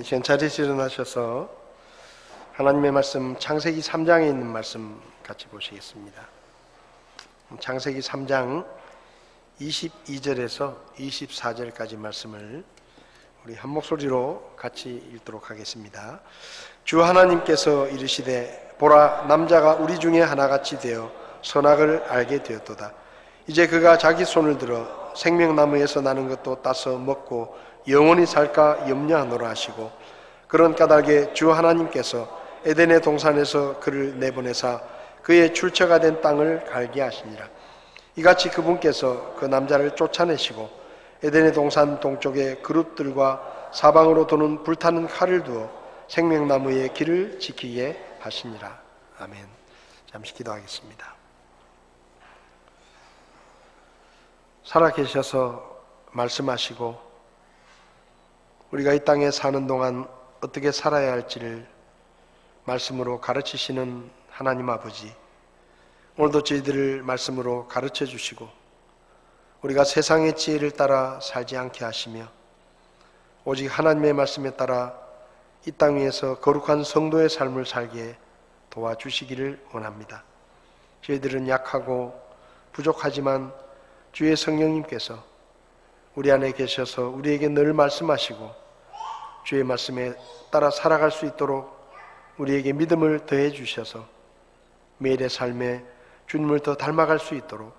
시간 자리에서 일어나셔서 하나님의 말씀 창세기 3장에 있는 말씀 같이 보시겠습니다. 창세기 3장 22절에서 24절까지 말씀을 우리 한 목소리로 같이 읽도록 하겠습니다. 주 하나님께서 이르시되 보라, 남자가 우리 중에 하나같이 되어 선악을 알게 되었도다. 이제 그가 자기 손을 들어 생명나무에서 나는 것도 따서 먹고 영원히 살까 염려하노라 하시고, 그런 까닭에 주 하나님께서 에덴의 동산에서 그를 내보내사 그의 출처가 된 땅을 갈게 하시니라. 이같이 그분께서 그 남자를 쫓아내시고 에덴의 동산 동쪽에 그룹들과 사방으로 도는 불타는 칼을 두어 생명나무의 길을 지키게 하시니라. 아멘. 잠시 기도하겠습니다. 살아계셔서 말씀하시고 우리가 이 땅에 사는 동안 어떻게 살아야 할지를 말씀으로 가르치시는 하나님 아버지, 오늘도 저희들을 말씀으로 가르쳐 주시고 우리가 세상의 지혜를 따라 살지 않게 하시며 오직 하나님의 말씀에 따라 이 땅 위에서 거룩한 성도의 삶을 살게 도와주시기를 원합니다. 저희들은 약하고 부족하지만 주의 성령님께서 우리 안에 계셔서 우리에게 늘 말씀하시고 주의 말씀에 따라 살아갈 수 있도록 우리에게 믿음을 더해 주셔서 매일의 삶에 주님을 더 닮아갈 수 있도록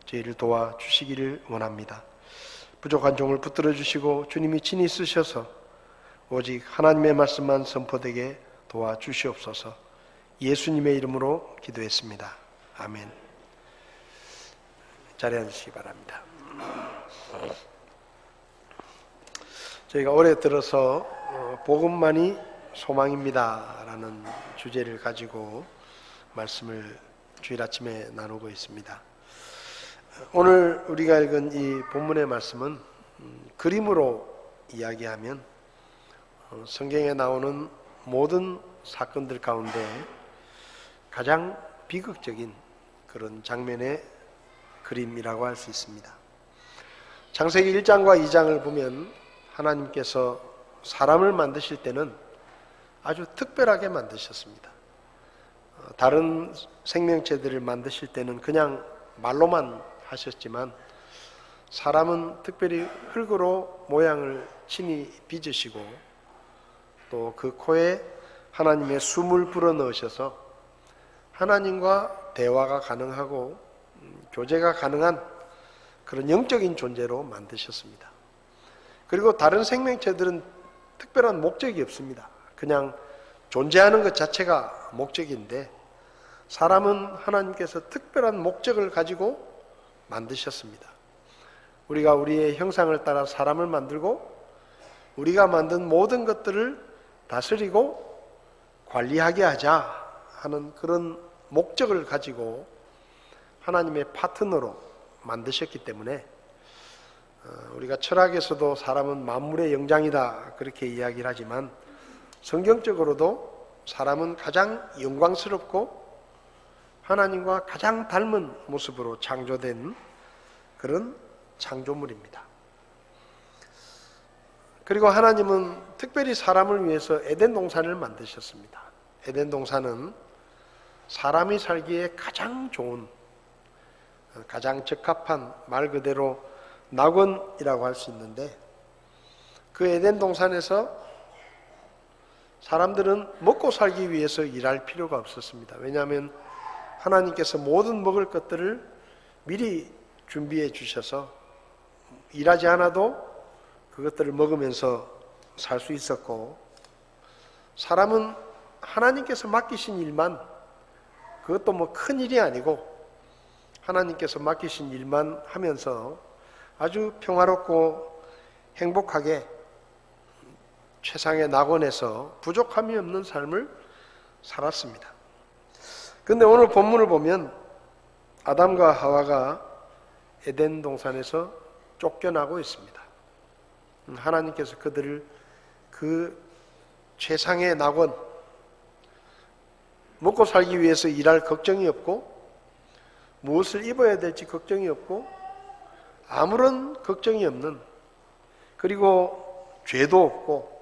저희를 도와주시기를 원합니다. 부족한 종을 붙들어 주시고 주님이 친히 쓰셔서 오직 하나님의 말씀만 선포되게 도와주시옵소서. 예수님의 이름으로 기도했습니다. 아멘. 자리에 앉으시기 바랍니다. 저희가 올해 들어서 복음만이 소망입니다 라는 주제를 가지고 말씀을 주일 아침에 나누고 있습니다. 오늘 우리가 읽은 이 본문의 말씀은 그림으로 이야기하면 성경에 나오는 모든 사건들 가운데 가장 비극적인 그런 장면의 그림이라고 할 수 있습니다. 창세기 1장과 2장을 보면 하나님께서 사람을 만드실 때는 아주 특별하게 만드셨습니다. 다른 생명체들을 만드실 때는 그냥 말로만 하셨지만 사람은 특별히 흙으로 모양을 친히 빚으시고 또 그 코에 하나님의 숨을 불어넣으셔서 하나님과 대화가 가능하고 교제가 가능한 그런 영적인 존재로 만드셨습니다. 그리고 다른 생명체들은 특별한 목적이 없습니다. 그냥 존재하는 것 자체가 목적인데 사람은 하나님께서 특별한 목적을 가지고 만드셨습니다. 우리가 우리의 형상을 따라 사람을 만들고 우리가 만든 모든 것들을 다스리고 관리하게 하자 하는 그런 목적을 가지고 하나님의 파트너로 만드셨기 때문에 우리가 철학에서도 사람은 만물의 영장이다 그렇게 이야기를 하지만 성경적으로도 사람은 가장 영광스럽고 하나님과 가장 닮은 모습으로 창조된 그런 창조물입니다. 그리고 하나님은 특별히 사람을 위해서 에덴 동산을 만드셨습니다. 에덴 동산은 사람이 살기에 가장 좋은, 가장 적합한 말 그대로 낙원이라고 할 수 있는데 그 에덴 동산에서 사람들은 먹고 살기 위해서 일할 필요가 없었습니다. 왜냐하면 하나님께서 모든 먹을 것들을 미리 준비해 주셔서 일하지 않아도 그것들을 먹으면서 살 수 있었고, 사람은 하나님께서 맡기신 일만, 그것도 뭐 큰 일이 아니고 하나님께서 맡기신 일만 하면서 아주 평화롭고 행복하게 최상의 낙원에서 부족함이 없는 삶을 살았습니다. 그런데 오늘 본문을 보면 아담과 하와가 에덴 동산에서 쫓겨나고 있습니다. 하나님께서 그들을 그 최상의 낙원, 먹고 살기 위해서 일할 걱정이 없고 무엇을 입어야 될지 걱정이 없고 아무런 걱정이 없는, 그리고 죄도 없고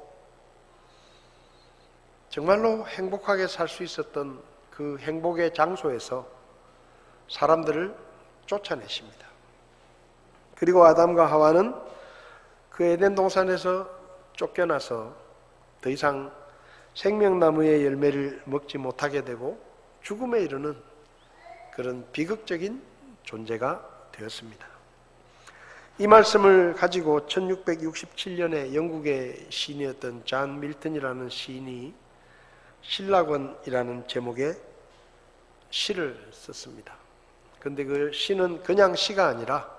정말로 행복하게 살 수 있었던 그 행복의 장소에서 사람들을 쫓아내십니다. 그리고 아담과 하와는 그 에덴 동산에서 쫓겨나서 더 이상 생명나무의 열매를 먹지 못하게 되고 죽음에 이르는 그런 비극적인 존재가 되었습니다. 이 말씀을 가지고 1667년에 영국의 시인이었던 존 밀턴이라는 시인이 신라권이라는 제목의 시를 썼습니다. 그런데 그 시는 그냥 시가 아니라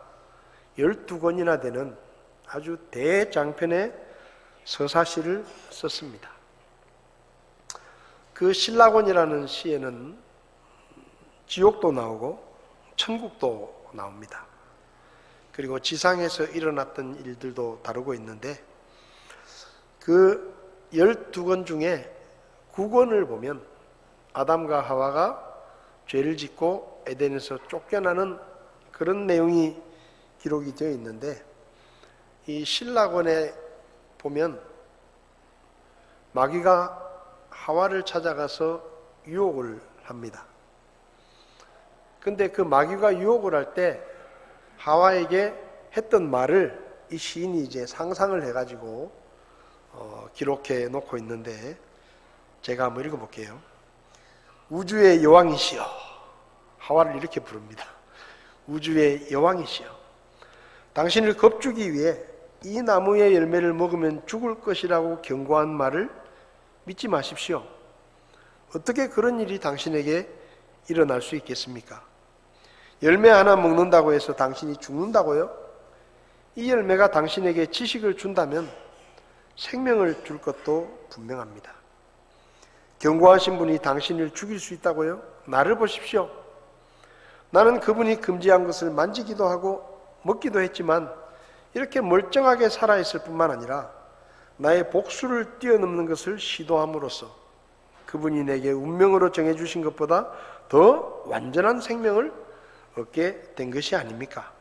12권이나 되는 아주 대장편의 서사시를 썼습니다. 그 신라권이라는 시에는 지옥도 나오고 천국도 나옵니다. 그리고 지상에서 일어났던 일들도 다루고 있는데 그 12권 중에 9권을 보면 아담과 하와가 죄를 짓고 에덴에서 쫓겨나는 그런 내용이 기록이 되어 있는데 이 신라권에 보면 마귀가 하와를 찾아가서 유혹을 합니다. 근데 그 마귀가 유혹을 할 때 하와에게 했던 말을 이 시인이 이제 상상을 해가지고 기록해 놓고 있는데 제가 한번 읽어볼게요. 우주의 여왕이시여, 하와를 이렇게 부릅니다. 우주의 여왕이시여, 당신을 겁주기 위해 이 나무의 열매를 먹으면 죽을 것이라고 경고한 말을 믿지 마십시오. 어떻게 그런 일이 당신에게 일어날 수 있겠습니까? 열매 하나 먹는다고 해서 당신이 죽는다고요? 이 열매가 당신에게 지식을 준다면 생명을 줄 것도 분명합니다. 경고하신 분이 당신을 죽일 수 있다고요? 나를 보십시오. 나는 그분이 금지한 것을 만지기도 하고 먹기도 했지만 이렇게 멀쩡하게 살아있을 뿐만 아니라 나의 복수를 뛰어넘는 것을 시도함으로써 그분이 내게 운명으로 정해주신 것보다 더 완전한 생명을 얻게 된 것이 아닙니까?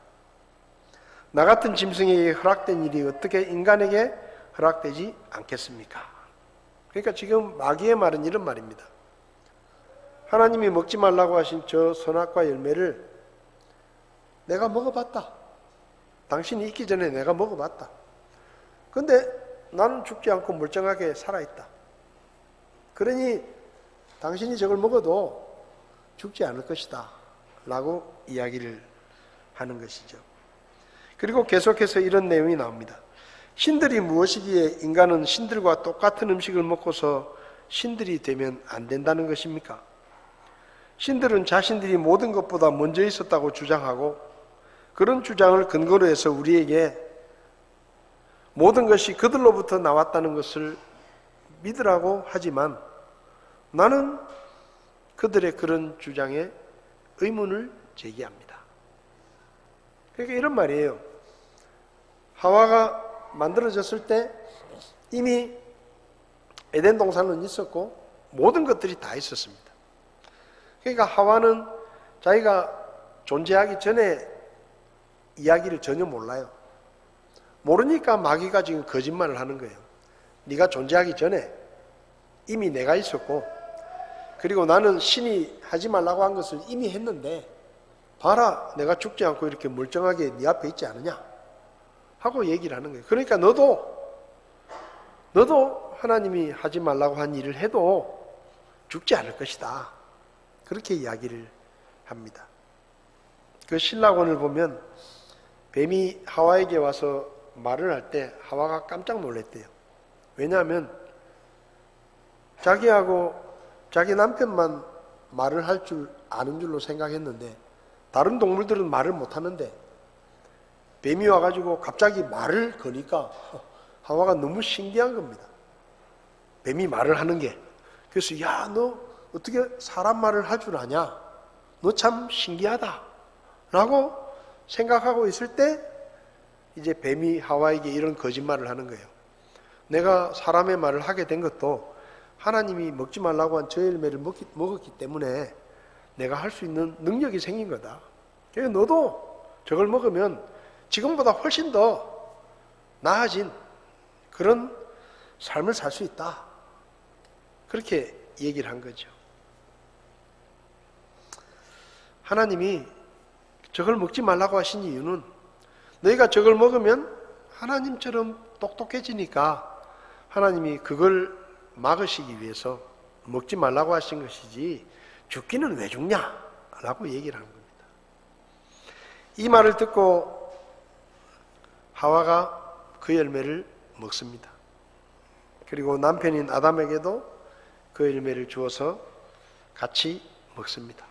나 같은 짐승에게 허락된 일이 어떻게 인간에게 허락되지 않겠습니까? 그러니까 지금 마귀의 말은 이런 말입니다. 하나님이 먹지 말라고 하신 저 선악과 열매를 내가 먹어봤다. 당신이 있기 전에 내가 먹어봤다. 근데 나는 죽지 않고 멀쩡하게 살아있다. 그러니 당신이 저걸 먹어도 죽지 않을 것이다 라고 이야기를 하는 것이죠. 그리고 계속해서 이런 내용이 나옵니다. 신들이 무엇이기에 인간은 신들과 똑같은 음식을 먹고서 신들이 되면 안 된다는 것입니까? 신들은 자신들이 모든 것보다 먼저 있었다고 주장하고 그런 주장을 근거로 해서 우리에게 모든 것이 그들로부터 나왔다는 것을 믿으라고 하지만 나는 그들의 그런 주장에 의문을 제기합니다. 그러니까 이런 말이에요. 하와가 만들어졌을 때 이미 에덴 동산은 있었고 모든 것들이 다 있었습니다. 그러니까 하와는 자기가 존재하기 전에 이야기를 전혀 몰라요. 모르니까 마귀가 지금 거짓말을 하는 거예요. 네가 존재하기 전에 이미 내가 있었고 그리고 나는 신이 하지 말라고 한 것을 이미 했는데 봐라 내가 죽지 않고 이렇게 멀쩡하게 네 앞에 있지 않느냐 하고 얘기를 하는 거예요. 그러니까 너도 하나님이 하지 말라고 한 일을 해도 죽지 않을 것이다. 그렇게 이야기를 합니다. 그 신라권을 보면 뱀이 하와에게 와서 말을 할 때 하와가 깜짝 놀랐대요. 왜냐하면 자기하고 자기 남편만 말을 할 줄 아는 줄로 생각했는데 다른 동물들은 말을 못하는데 뱀이 와가지고 갑자기 말을 거니까 하와가 너무 신기한 겁니다. 뱀이 말을 하는 게. 그래서 야, 너 어떻게 사람 말을 할 줄 아냐? 너 참 신기하다 라고 생각하고 있을 때 이제 뱀이 하와에게 이런 거짓말을 하는 거예요. 내가 사람의 말을 하게 된 것도 하나님이 먹지 말라고 한 저 열매를 먹었기 때문에 내가 할 수 있는 능력이 생긴 거다. 그래서 너도 저걸 먹으면 지금보다 훨씬 더 나아진 그런 삶을 살 수 있다. 그렇게 얘기를 한 거죠. 하나님이 저걸 먹지 말라고 하신 이유는 너희가 저걸 먹으면 하나님처럼 똑똑해지니까 하나님이 그걸 막으시기 위해서 먹지 말라고 하신 것이지 죽기는 왜 죽냐? 라고 얘기를 하는 겁니다. 이 말을 듣고 하와가 그 열매를 먹습니다. 그리고 남편인 아담에게도 그 열매를 주어서 같이 먹습니다.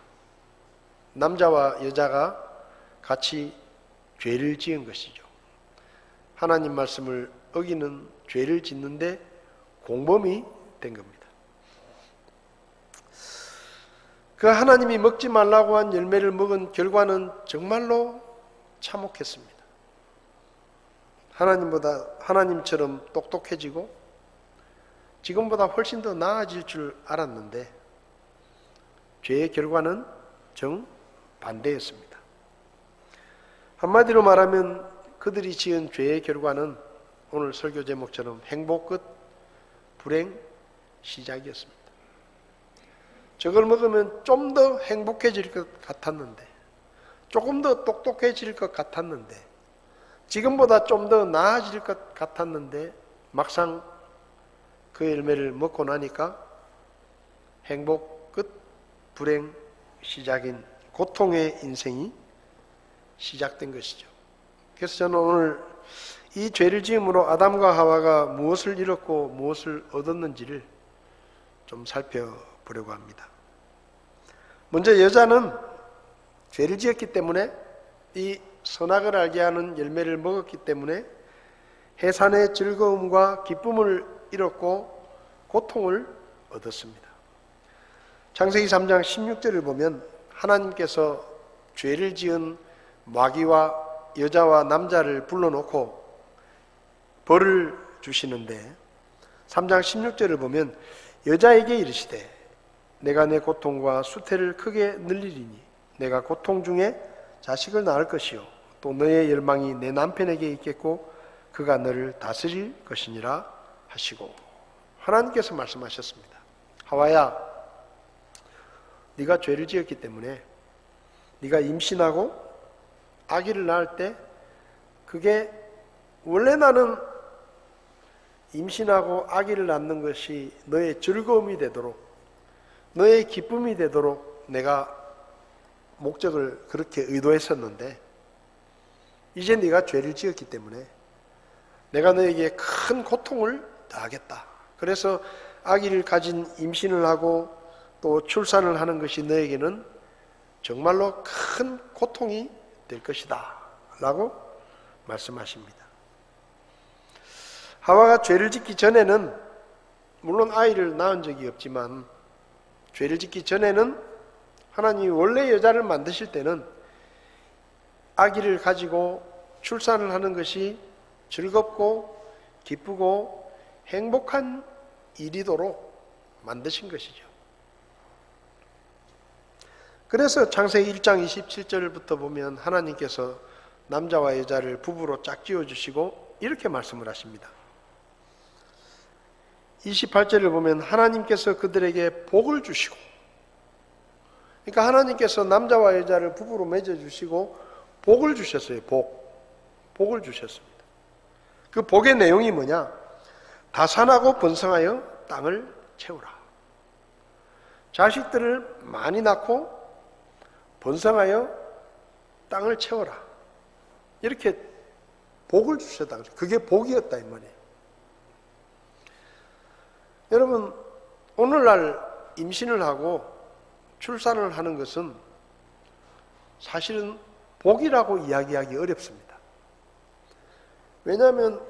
남자와 여자가 같이 죄를 지은 것이죠. 하나님 말씀을 어기는 죄를 짓는데 공범이 된 겁니다. 그 하나님이 먹지 말라고 한 열매를 먹은 결과는 정말로 참혹했습니다. 하나님처럼 똑똑해지고 지금보다 훨씬 더 나아질 줄 알았는데 죄의 결과는 정반대였습니다. 한마디로 말하면 그들이 지은 죄의 결과는 오늘 설교 제목처럼 행복 끝 불행 시작이었습니다. 저걸 먹으면 좀 더 행복해질 것 같았는데, 조금 더 똑똑해질 것 같았는데, 지금보다 좀 더 나아질 것 같았는데 막상 그 열매를 먹고 나니까 행복 끝 불행 시작인 고통의 인생이 시작된 것이죠. 그래서 저는 오늘 이 죄를 지음으로 아담과 하와가 무엇을 잃었고 무엇을 얻었는지를 좀 살펴보려고 합니다. 먼저 여자는 죄를 지었기 때문에 이 선악을 알게 하는 열매를 먹었기 때문에 해산의 즐거움과 기쁨을 잃었고 고통을 얻었습니다. 창세기 3장 16절을 보면 하나님께서 죄를 지은 마귀와 여자와 남자를 불러놓고 벌을 주시는데 3장 16절을 보면 여자에게 이르시되 내가 내 고통과 수태를 크게 늘리리니 내가 고통 중에 자식을 낳을 것이요 또 너의 열망이 내 남편에게 있겠고 그가 너를 다스릴 것이니라 하시고 하나님께서 말씀하셨습니다. 하와야, 네가 죄를 지었기 때문에 네가 임신하고 아기를 낳을 때 그게 원래 나는 임신하고 아기를 낳는 것이 너의 즐거움이 되도록 너의 기쁨이 되도록 내가 목적을 그렇게 의도했었는데 이제 네가 죄를 지었기 때문에 내가 너에게 큰 고통을 더하겠다. 그래서 아기를 가진 임신을 하고 또 출산을 하는 것이 너에게는 정말로 큰 고통이 될 것이다 라고 말씀하십니다. 하와가 죄를 짓기 전에는 물론 아이를 낳은 적이 없지만 죄를 짓기 전에는 하나님이 원래 여자를 만드실 때는 아기를 가지고 출산을 하는 것이 즐겁고 기쁘고 행복한 일이도록 만드신 것이죠. 그래서 창세기 1장 27절부터 보면 하나님께서 남자와 여자를 부부로 짝지어 주시고 이렇게 말씀을 하십니다. 28절을 보면 하나님께서 그들에게 복을 주시고, 그러니까 하나님께서 남자와 여자를 부부로 맺어 주시고 복을 주셨어요. 복을 주셨습니다. 그 복의 내용이 뭐냐? 다산하고 번성하여 땅을 채우라. 자식들을 많이 낳고 번성하여 땅을 채워라. 이렇게 복을 주셨다. 그게 복이었다 이 말이에요. 여러분, 오늘날 임신을 하고 출산을 하는 것은 사실은 복이라고 이야기하기 어렵습니다. 왜냐하면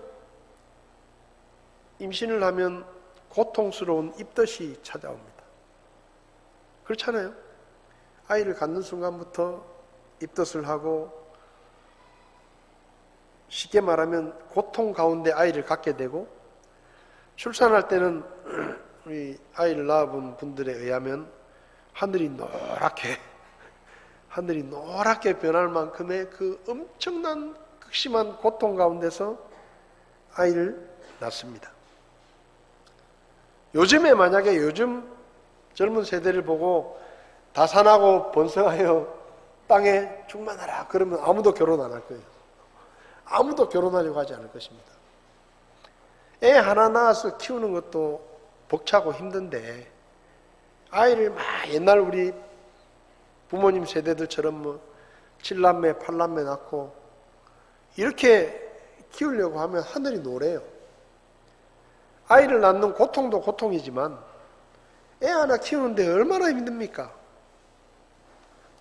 임신을 하면 고통스러운 입덧이 찾아옵니다. 그렇잖아요. 아이를 갖는 순간부터 입덧을 하고 쉽게 말하면 고통 가운데 아이를 갖게 되고 출산할 때는 우리 아이를 낳아본 분들에 의하면 하늘이 노랗게 변할 만큼의 그 엄청난 극심한 고통 가운데서 아이를 낳습니다. 요즘에 만약에 요즘 젊은 세대를 보고 다산하고 번성하여 땅에 충만하라 그러면 아무도 결혼 안 할 거예요. 아무도 결혼하려고 하지 않을 것입니다. 애 하나 낳아서 키우는 것도 벅차고 힘든데 아이를 막 옛날 우리 부모님 세대들처럼 뭐 7남매, 8남매 낳고 이렇게 키우려고 하면 하늘이 노래요. 아이를 낳는 고통도 고통이지만 애 하나 키우는데 얼마나 힘듭니까?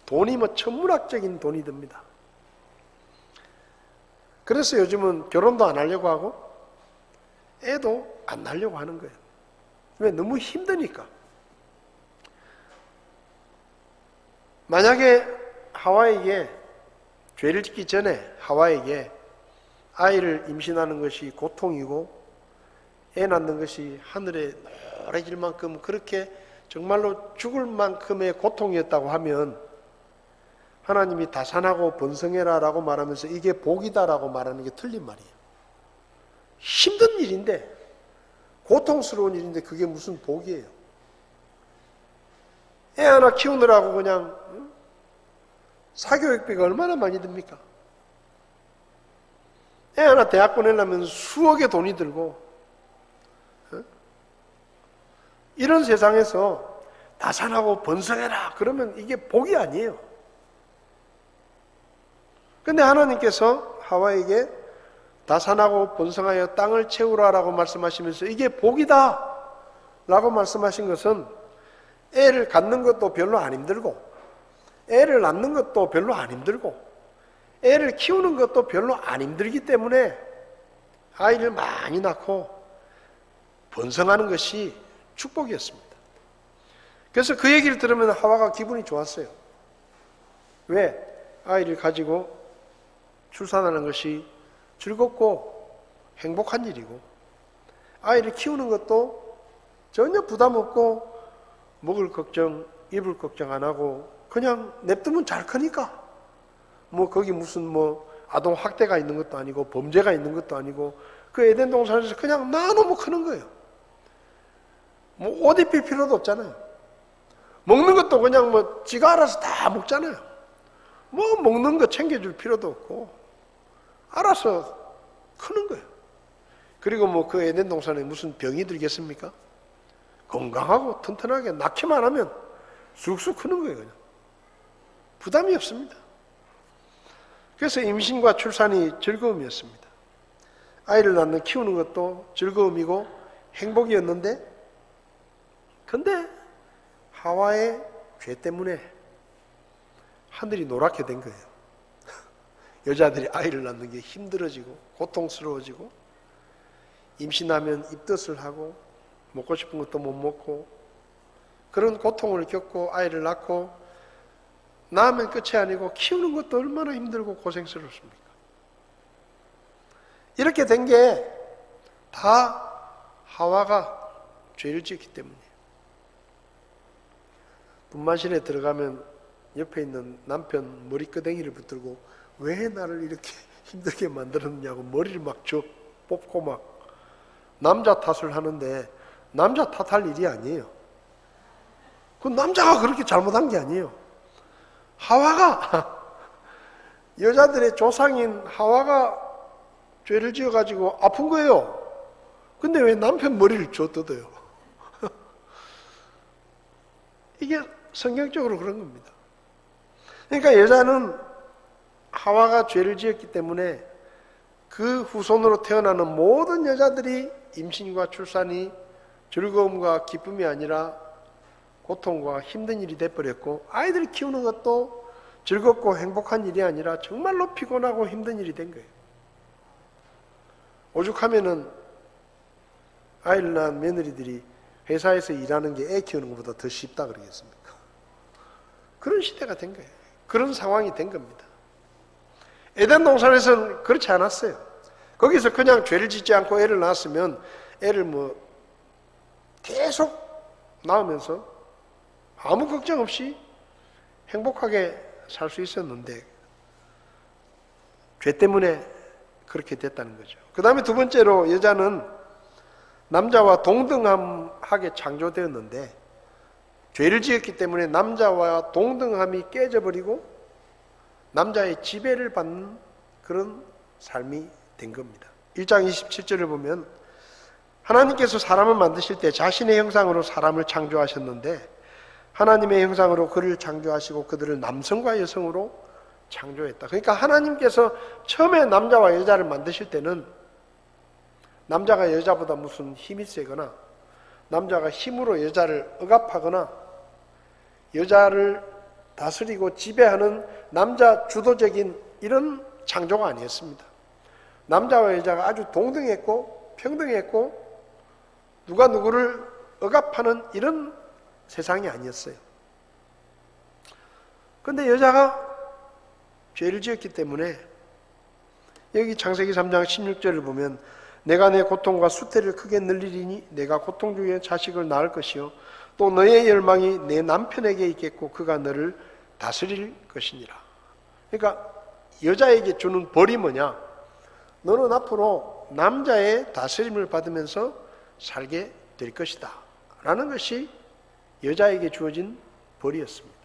돈이 뭐 천문학적인 돈이 듭니다. 그래서 요즘은 결혼도 안 하려고 하고 애도 안 낳으려고 하는 거예요. 왜? 너무 힘드니까. 만약에 하와에게 죄를 짓기 전에 하와에게 아이를 임신하는 것이 고통이고 애 낳는 것이 하늘에 노래질 만큼 그렇게 정말로 죽을 만큼의 고통이었다고 하면 하나님이 다산하고 번성해라 라고 말하면서 이게 복이다 라고 말하는 게 틀린 말이에요. 힘든 일인데 고통스러운 일인데 그게 무슨 복이에요. 애 하나 키우느라고 그냥 사교육비가 얼마나 많이 듭니까? 애 하나 대학 보내려면 수억의 돈이 들고 이런 세상에서 다산하고 번성해라 그러면 이게 복이 아니에요. 근데 하나님께서 하와에게 다산하고 번성하여 땅을 채우라라고 말씀하시면서 이게 복이다 라고 말씀하신 것은 애를 갖는 것도 별로 안 힘들고 애를 낳는 것도 별로 안 힘들고 애를 키우는 것도 별로 안 힘들기 때문에 아이를 많이 낳고 번성하는 것이 축복이었습니다. 그래서 그 얘기를 들으면 하와가 기분이 좋았어요. 왜? 아이를 가지고 출산하는 것이 즐겁고 행복한 일이고 아이를 키우는 것도 전혀 부담 없고 먹을 걱정, 입을 걱정 안 하고 그냥 냅두면 잘 크니까 뭐 거기 무슨 뭐 아동 학대가 있는 것도 아니고 범죄가 있는 것도 아니고 그 에덴 동산에서 그냥 낳아놓으면 크는 거예요. 뭐 옷 입힐 필요도 없잖아요. 먹는 것도 그냥 뭐 지가 알아서 다 먹잖아요. 뭐 먹는 거 챙겨줄 필요도 없고 알아서 크는 거예요. 그리고 뭐 그 에덴 동산에 무슨 병이 들겠습니까? 건강하고 튼튼하게 낳기만 하면 쑥쑥 크는 거예요. 그냥. 부담이 없습니다. 그래서 임신과 출산이 즐거움이었습니다. 아이를 낳는 키우는 것도 즐거움이고 행복이었는데 근데 하와의 죄 때문에 하늘이 노랗게 된 거예요. 여자들이 아이를 낳는 게 힘들어지고 고통스러워지고 임신하면 입덧을 하고 먹고 싶은 것도 못 먹고 그런 고통을 겪고 아이를 낳고 낳으면 끝이 아니고 키우는 것도 얼마나 힘들고 고생스럽습니까? 이렇게 된 게 다 하와가 죄를 지었기 때문이에요. 분만실에 들어가면 옆에 있는 남편 머리끄댕이를 붙들고 왜 나를 이렇게 힘들게 만들었냐고 머리를 막 뽑고 막 남자 탓을 하는데 남자 탓할 일이 아니에요. 그 남자가 그렇게 잘못한 게 아니에요. 하와가 여자들의 조상인 하와가 죄를 지어가지고 아픈 거예요. 근데 왜 남편 머리를 뜯어요? 이게 성경적으로 그런 겁니다. 그러니까 여자는 하와가 죄를 지었기 때문에 그 후손으로 태어나는 모든 여자들이 임신과 출산이 즐거움과 기쁨이 아니라 고통과 힘든 일이 돼버렸고 아이들 키우는 것도 즐겁고 행복한 일이 아니라 정말로 피곤하고 힘든 일이 된 거예요. 오죽하면은 아이를 낳은 며느리들이 회사에서 일하는 게 애 키우는 것보다 더 쉽다 그러겠습니까? 그런 시대가 된 거예요. 그런 상황이 된 겁니다. 에덴 동산에서는 그렇지 않았어요. 거기서 그냥 죄를 짓지 않고 애를 낳았으면 애를 뭐 계속 낳으면서 아무 걱정 없이 행복하게 살 수 있었는데 죄 때문에 그렇게 됐다는 거죠. 그 다음에 두 번째로 여자는 남자와 동등하게 창조되었는데 죄를 지었기 때문에 남자와 동등함이 깨져버리고 남자의 지배를 받는 그런 삶이 된 겁니다. 1장 27절을 보면 하나님께서 사람을 만드실 때 자신의 형상으로 사람을 창조하셨는데 하나님의 형상으로 그를 창조하시고 그들을 남성과 여성으로 창조했다. 그러니까 하나님께서 처음에 남자와 여자를 만드실 때는 남자가 여자보다 무슨 힘이 세거나 남자가 힘으로 여자를 억압하거나 여자를 다스리고 지배하는 남자 주도적인 이런 창조가 아니었습니다. 남자와 여자가 아주 동등했고 평등했고 누가 누구를 억압하는 이런 세상이 아니었어요. 그런데 여자가 죄를 지었기 때문에 여기 창세기 3장 16절을 보면 내가 내 고통과 수태를 크게 늘리리니 내가 고통 중에 자식을 낳을 것이요 또 너의 열망이 내 남편에게 있겠고 그가 너를 다스릴 것이니라. 그러니까 여자에게 주는 벌이 뭐냐? 너는 앞으로 남자의 다스림을 받으면서 살게 될 것이다 라는 것이 여자에게 주어진 벌이었습니다.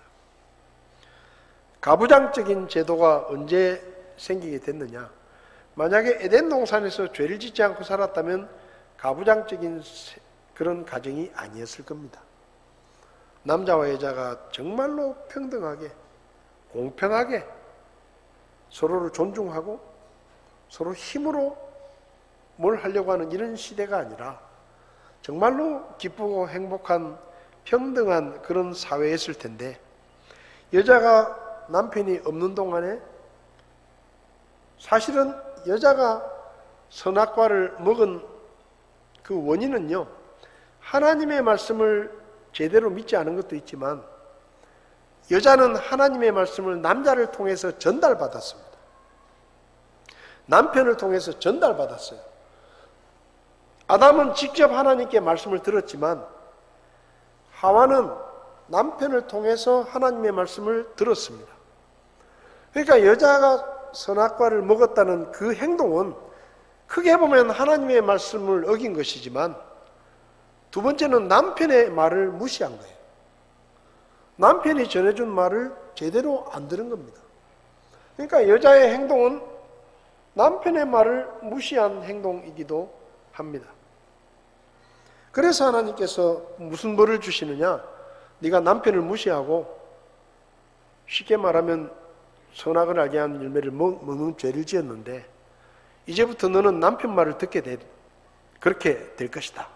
가부장적인 제도가 언제 생기게 됐느냐? 만약에 에덴 동산에서 죄를 짓지 않고 살았다면 가부장적인 그런 가정이 아니었을 겁니다. 남자와 여자가 정말로 평등하게 공평하게 서로를 존중하고 서로 힘으로 뭘 하려고 하는 이런 시대가 아니라 정말로 기쁘고 행복한 평등한 그런 사회였을 텐데 여자가 남편이 없는 동안에 사실은 여자가 선악과를 먹은 그 원인은요 하나님의 말씀을 제대로 믿지 않은 것도 있지만 여자는 하나님의 말씀을 남자를 통해서 전달받았습니다. 남편을 통해서 전달받았어요. 아담은 직접 하나님께 말씀을 들었지만 하와는 남편을 통해서 하나님의 말씀을 들었습니다. 그러니까 여자가 선악과를 먹었다는 그 행동은 크게 보면 하나님의 말씀을 어긴 것이지만 두 번째는 남편의 말을 무시한 거예요. 남편이 전해준 말을 제대로 안 들은 겁니다. 그러니까 여자의 행동은 남편의 말을 무시한 행동이기도 합니다. 그래서 하나님께서 무슨 벌을 주시느냐? 네가 남편을 무시하고 쉽게 말하면 선악을 알게 하는 열매를 먹는 죄를 지었는데 이제부터 너는 남편 말을 듣게 그렇게 될 것이다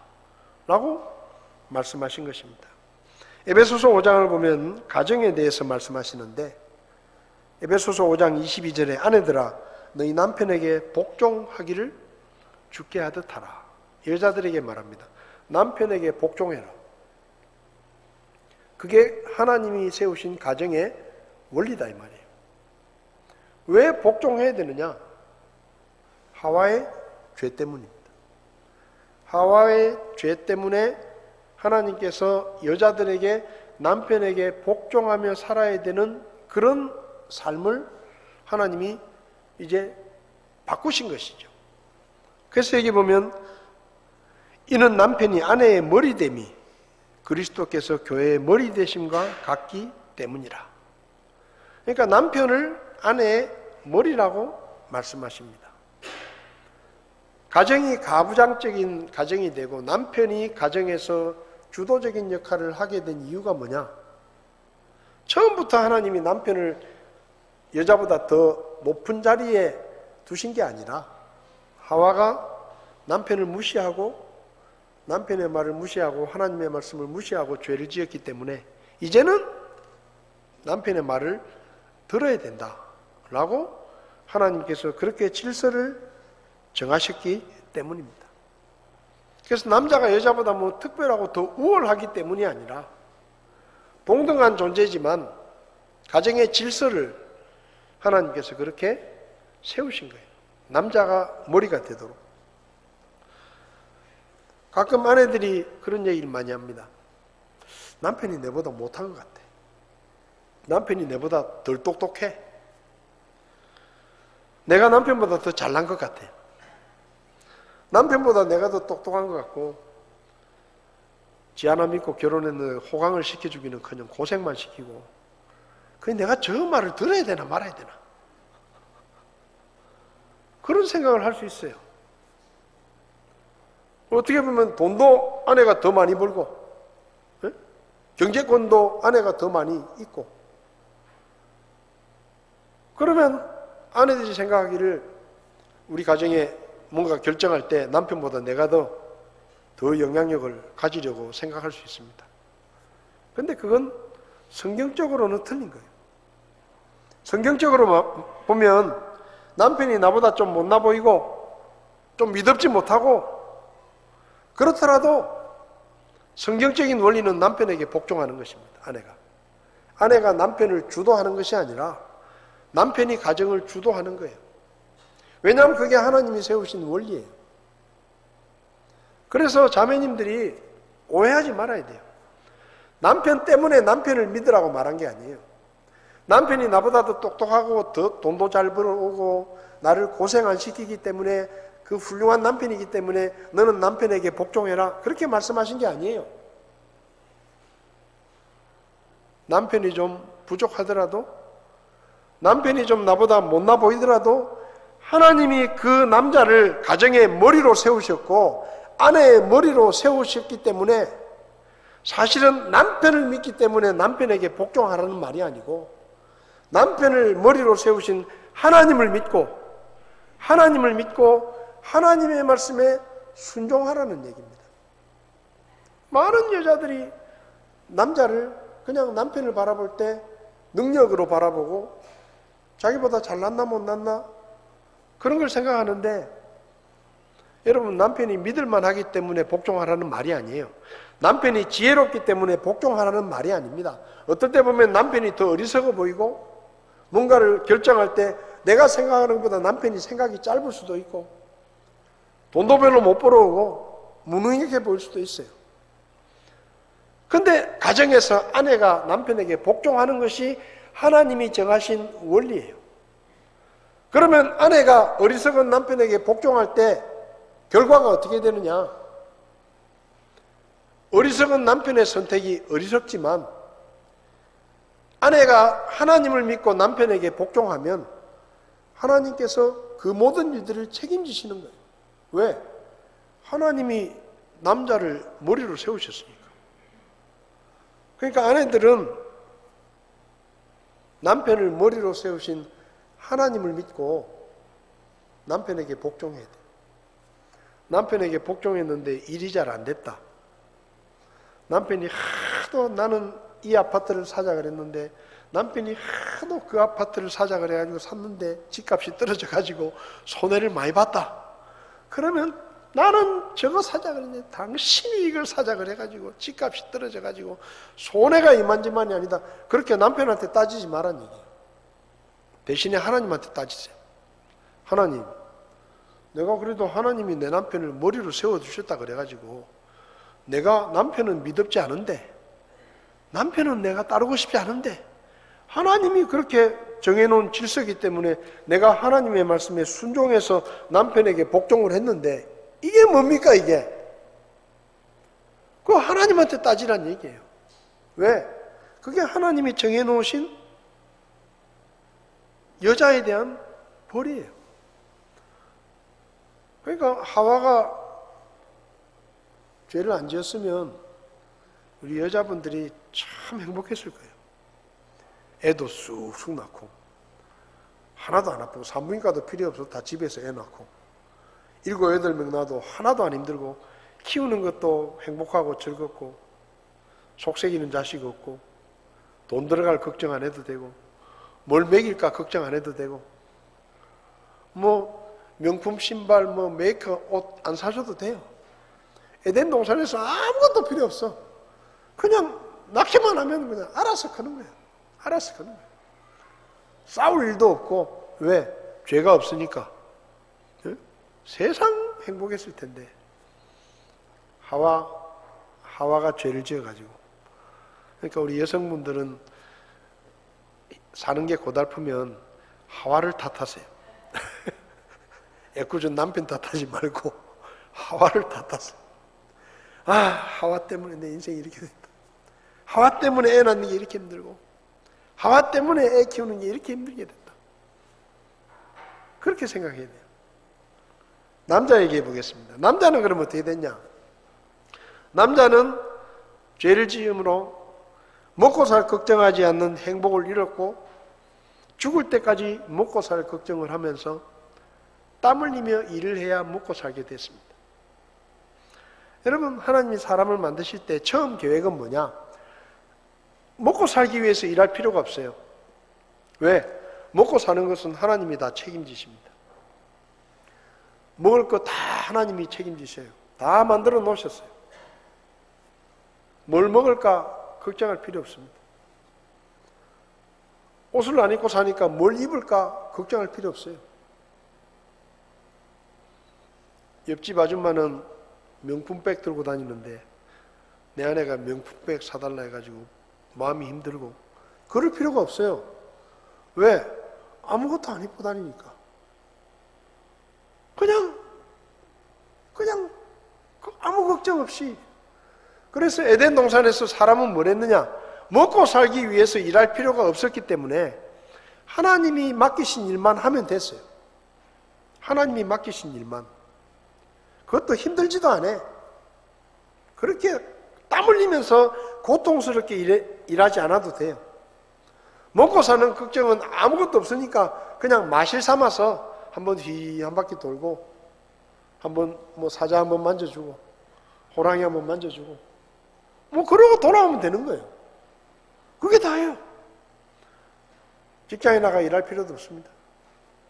라고 말씀하신 것입니다. 에베소서 5장을 보면 가정에 대해서 말씀하시는데 에베소서 5장 22절에 아내들아 너희 남편에게 복종하기를 주께 하듯 하라. 여자들에게 말합니다. 남편에게 복종해라. 그게 하나님이 세우신 가정의 원리다 이 말이에요. 왜 복종해야 되느냐? 하와의 죄 때문입니다. 하와의 죄 때문에 하나님께서 여자들에게 남편에게 복종하며 살아야 되는 그런 삶을 하나님이 이제 바꾸신 것이죠. 그래서 여기 보면 이는 남편이 아내의 머리됨이 그리스도께서 교회의 머리 되심과 같기 때문이라. 그러니까 남편을 아내의 머리라고 말씀하십니다. 가정이 가부장적인 가정이 되고 남편이 가정에서 주도적인 역할을 하게 된 이유가 뭐냐? 처음부터 하나님이 남편을 여자보다 더 높은 자리에 두신 게 아니라 하와가 남편을 무시하고 남편의 말을 무시하고 하나님의 말씀을 무시하고 죄를 지었기 때문에 이제는 남편의 말을 들어야 된다라고 하나님께서 그렇게 질서를 정하셨기 때문입니다. 그래서 남자가 여자보다 뭐 특별하고 더 우월하기 때문이 아니라 동등한 존재지만 가정의 질서를 하나님께서 그렇게 세우신 거예요. 남자가 머리가 되도록. 가끔 아내들이 그런 얘기를 많이 합니다. 남편이 내보다 못한 것 같아. 남편이 내보다 덜 똑똑해. 내가 남편보다 더 잘난 것 같아. 남편보다 내가 더 똑똑한 것 같고 지 하나 믿고 결혼했는데 호강을 시켜주기는커녕 고생만 시키고 그 내가 저 말을 들어야 되나 말아야 되나 그런 생각을 할 수 있어요. 어떻게 보면 돈도 아내가 더 많이 벌고 경제권도 아내가 더 많이 있고 그러면 아내들이 생각하기를 우리 가정에 뭔가 결정할 때 남편보다 내가 더 영향력을 가지려고 생각할 수 있습니다. 그런데 그건 성경적으로는 틀린 거예요. 성경적으로 보면 남편이 나보다 좀 못나 보이고 좀 미덥지 못하고 그렇더라도 성경적인 원리는 남편에게 복종하는 것입니다. 아내가 남편을 주도하는 것이 아니라 남편이 가정을 주도하는 거예요. 왜냐하면 그게 하나님이 세우신 원리예요. 그래서 자매님들이 오해하지 말아야 돼요. 남편 때문에 남편을 믿으라고 말한 게 아니에요. 남편이 나보다 더 똑똑하고 더 돈도 잘 벌어오고 나를 고생 안 시키기 때문에 그 훌륭한 남편이기 때문에 너는 남편에게 복종해라 그렇게 말씀하신 게 아니에요. 남편이 좀 부족하더라도 남편이 좀 나보다 못나 보이더라도 하나님이 그 남자를 가정의 머리로 세우셨고 아내의 머리로 세우셨기 때문에 사실은 남편을 믿기 때문에 남편에게 복종하라는 말이 아니고 남편을 머리로 세우신 하나님을 믿고 하나님의 말씀에 순종하라는 얘기입니다. 많은 여자들이 남자를 그냥 남편을 바라볼 때 능력으로 바라보고 자기보다 잘났나 못났나 그런 걸 생각하는데 여러분 남편이 믿을만 하기 때문에 복종하라는 말이 아니에요. 남편이 지혜롭기 때문에 복종하라는 말이 아닙니다. 어떨 때 보면 남편이 더 어리석어 보이고 뭔가를 결정할 때 내가 생각하는 것보다 남편이 생각이 짧을 수도 있고 돈도 별로 못 벌어오고 무능력해 보일 수도 있어요. 그런데 가정에서 아내가 남편에게 복종하는 것이 하나님이 정하신 원리예요. 그러면 아내가 어리석은 남편에게 복종할 때 결과가 어떻게 되느냐? 어리석은 남편의 선택이 어리석지만 아내가 하나님을 믿고 남편에게 복종하면 하나님께서 그 모든 일들을 책임지시는 거예요. 왜? 하나님이 남자를 머리로 세우셨으니까. 그러니까 아내들은 남편을 머리로 세우신 하나님을 믿고 남편에게 복종해야 돼요. 남편에게 복종했는데 일이 잘 안 됐다. 남편이 하도 나는 이 아파트를 사자 그랬는데 남편이 하도 그 아파트를 사자 그래가지고 샀는데 집값이 떨어져가지고 손해를 많이 봤다. 그러면 나는 저거 사자 그랬는데 당신이 이걸 사자 그래가지고 집값이 떨어져가지고 손해가 이만저만이 아니다. 그렇게 남편한테 따지지 말란 얘기예요. 대신에 하나님한테 따지세요. 하나님, 내가 그래도 하나님이 내 남편을 머리로 세워주셨다 그래가지고 내가 남편은 믿음지 않은데 남편은 내가 따르고 싶지 않은데 하나님이 그렇게 정해놓은 질서이기 때문에 내가 하나님의 말씀에 순종해서 남편에게 복종을 했는데 이게 뭡니까 이게? 그거 하나님한테 따지란 얘기예요. 왜? 그게 하나님이 정해놓으신 여자에 대한 벌이에요. 그러니까 하와가 죄를 안 지었으면 우리 여자분들이 참 행복했을 거예요. 애도 쑥쑥 낳고 하나도 안 아프고 산부인과도 필요 없어 다 집에서 애 낳고 7, 8명 낳아도 하나도 안 힘들고 키우는 것도 행복하고 즐겁고 속색이는 자식 없고 돈 들어갈 걱정 안 해도 되고 뭘 먹일까 걱정 안 해도 되고 뭐 명품 신발 뭐 메이크업 옷 안 사줘도 돼요. 에덴 동산에서 아무것도 필요 없어. 그냥 낳기만 하면 그냥 알아서 크는 거예요. 알아서 크는 거예요. 싸울 일도 없고 왜? 죄가 없으니까. 세상 행복했을 텐데 하와가 죄를 지어가지고 그러니까 우리 여성분들은 사는 게 고달프면 하와를 탓하세요. 애꿎은 남편 탓하지 말고 하와를 탓했어요. 아, 하와 때문에 내 인생이 이렇게 됐다. 하와 때문에 애 낳는 게 이렇게 힘들고, 하와 때문에 애 키우는 게 이렇게 힘들게 됐다. 그렇게 생각해야 돼요. 남자 얘기해 보겠습니다. 남자는 그럼 어떻게 됐냐? 남자는 죄를 지음으로 먹고 살 걱정하지 않는 행복을 잃었고, 죽을 때까지 먹고 살 걱정을 하면서 땀 흘리며 일을 해야 먹고 살게 됐습니다. 여러분, 하나님이 사람을 만드실 때 처음 계획은 뭐냐? 먹고 살기 위해서 일할 필요가 없어요. 왜? 먹고 사는 것은 하나님이 다 책임지십니다. 먹을 거 다 하나님이 책임지셔요. 다 만들어 놓으셨어요. 뭘 먹을까 걱정할 필요 없습니다. 옷을 안 입고 사니까 뭘 입을까 걱정할 필요 없어요. 옆집 아줌마는 명품백 들고 다니는데 내 아내가 명품백 사달라 해가지고 마음이 힘들고, 그럴 필요가 없어요. 왜? 아무것도 안 입고 다니니까. 그냥 아무 걱정 없이. 그래서 에덴 동산에서 사람은 뭘 했느냐? 먹고 살기 위해서 일할 필요가 없었기 때문에 하나님이 맡기신 일만 하면 됐어요. 하나님이 맡기신 일만. 그것도 힘들지도 않아. 그렇게 땀 흘리면서 고통스럽게 일하지 않아도 돼요. 먹고 사는 걱정은 아무것도 없으니까 그냥 마실 삼아서 한번 한 바퀴 돌고, 한번 사자 한번 만져주고, 호랑이 한번 만져주고, 그러고 돌아오면 되는 거예요. 그게 다예요. 직장에 나가 일할 필요도 없습니다.